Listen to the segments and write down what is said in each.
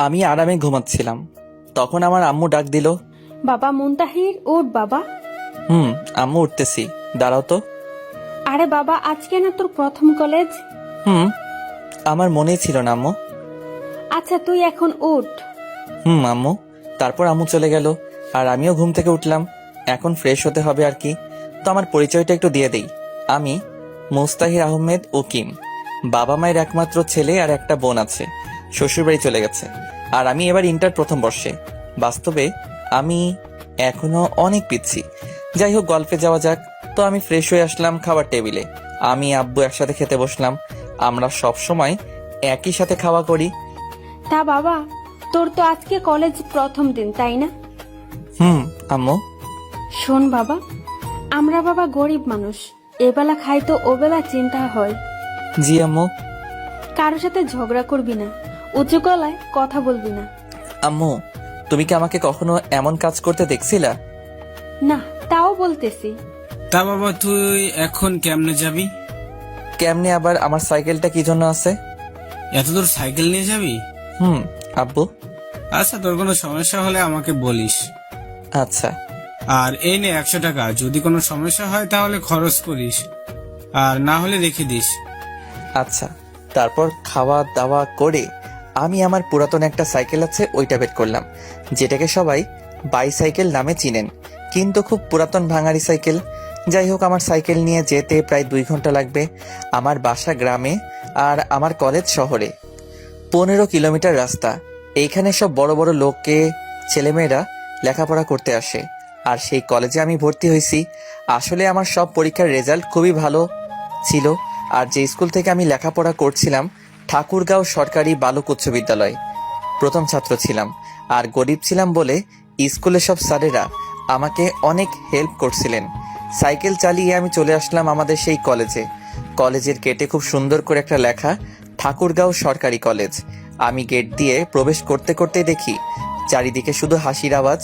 আমি আরামে ঘুমাচ্ছিলাম, তখন আমার আম্মু ডাক দিল। বাবা মুনতাহির, ওঠ বাবা। আম্মু উঠতেছি, দাঁড়াও তো। আরে বাবা, আজকে না তোর প্রথম কলেজ? আমার মনেই ছিল না আম্মু। আচ্ছা তুই এখন উঠ। আম্মু। তারপর আম্মু চলে গেল, আর আমিও ঘুম থেকে উঠলাম। এখন ফ্রেশ হতে হবে আর কি। তো আমার পরিচয়টা একটু দিয়ে দেই। আমি মুস্তাহির আহমেদ উকিম। বাবা মায়ের একমাত্র ছেলে, আর একটা বোন আছে, শ্বশুরবাড়ি চলে গেছে। আর আমি এবার ইন্টার প্রথম বর্ষে। বাস্তবে আমি এখনো অনেক পিচ্ছি। যাই হোক, গল্পে যাওয়া যাক। তো আমি ফ্রেশ হয়ে আসলাম খাবার টেবিলে। আমি আব্বু একসাথে খেতে বসলাম। আমরা সব সময় একই সাথে খাওয়া করি। তা বাবা, তোর তো আজকে কলেজ প্রথম দিন, তাই না? আম্মু। শোন বাবা, আমরা বাবা গরিব মানুষ, এবেলা খাই তো ওবেলা চিন্তা হয়। জি আম্মু। কারোর সাথে ঝগড়া করবি না, উঁচু গলায় কথা বলবি না। আম্মু, তুমি কি আমাকে কখনো এমন কাজ করতে দেখছিলা? না, তাও বলতেছি। তা বাবা, তুই এখন কেমনে যাবি? কেমনে আবার? আমার সাইকেলটা কি জন্য আছে? এত দূর সাইকেল নিয়ে যাবি? আব্বু। আচ্ছা, তোর কোনো সমস্যা হলে আমাকে বলিস। আচ্ছা। আর এই নে 100 টাকা, যদি কোনো সমস্যা হয় তাহলে খরচ করিস, আর না হলে রেখে দিস। আচ্ছা। তারপর খাওয়া দাওয়া করে আমি আমার পুরাতন একটা সাইকেল আছে ওইটা বের করলাম, যেটাকে সবাই বাইসাইকেল নামে চিনেন, কিন্তু খুব পুরাতন ভাঙাড়ি সাইকেল। যাই হোক, আমার সাইকেল নিয়ে যেতে প্রায় 2 ঘন্টা লাগবে। আমার বাসা গ্রামে, আর আমার কলেজ শহরে। 15 কিলোমিটার রাস্তা। এইখানে সব বড় বড় লোককে ছেলেমেয়েরা লেখাপড়া করতে আসে। আর সেই কলেজে আমি ভর্তি হয়েছি। আসলে আমার সব পরীক্ষার রেজাল্ট খুবই ভালো ছিল। আর যে স্কুল থেকে আমি লেখাপড়া করছিলাম, ঠাকুরগাঁও সরকারি বালক উচ্চ বিদ্যালয়, প্রথম ছাত্র ছিলাম। আর গরিব ছিলাম বলে স্কুলের সব স্যারেরা আমাকে অনেক হেল্প করছিলেন। সাইকেল চালিয়ে আমি চলে আসলাম আমাদের সেই কলেজে। কলেজের গেটে খুব সুন্দর করে একটা লেখা, ঠাকুরগাঁও সরকারি কলেজ। আমি গেট দিয়ে প্রবেশ করতে করতে দেখি চারিদিকে শুধু হাসির আওয়াজ।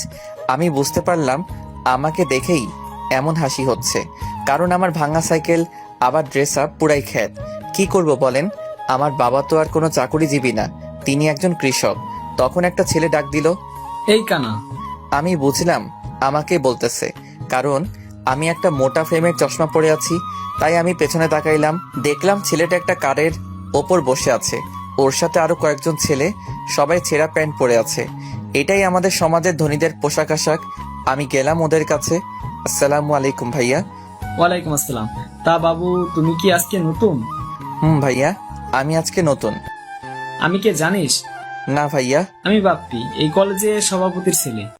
আমি বুঝতে পারলাম আমাকে দেখেই এমন হাসি হচ্ছে, কারণ আমার ভাঙা সাইকেল, আবার ড্রেস আপ পুরাই খ্যাত। কি করব বলেন? আমার বাবা তো আর কোনো চাকুরিজীবী না, তিনি একজন কৃষক। তখন একটা ছেলে ডাক দিল। এই কানা। আমি বুঝলাম আমাকে বলতেছে, কারণ আমি একটা মোটা ফ্রেমের চশমা পরে আছি। তাই আমি পেছনে তাকাইলাম, দেখলাম ছেলেটা একটা কারের ওপর বসে আছে। ওর সাথে আরো কয়েকজন ছেলে, সবাই ছেঁড়া প্যান্ট পরে আছে। এটাই আমাদের সমাজের ধনীদের পোশাক আশাক। আমি গেলাম ওদের কাছে। আসসালামু আলাইকুম ভাইয়া। ওয়ালাইকুম আসসালাম। তা বাবু, তুমি কি আজকে নতুন? ভাইয়া, আমি আজকে নতুন। আমি কে জানিস? না ভাইয়া। আমি বাপ্পি, এই কলেজে সভাপতির ছেলে।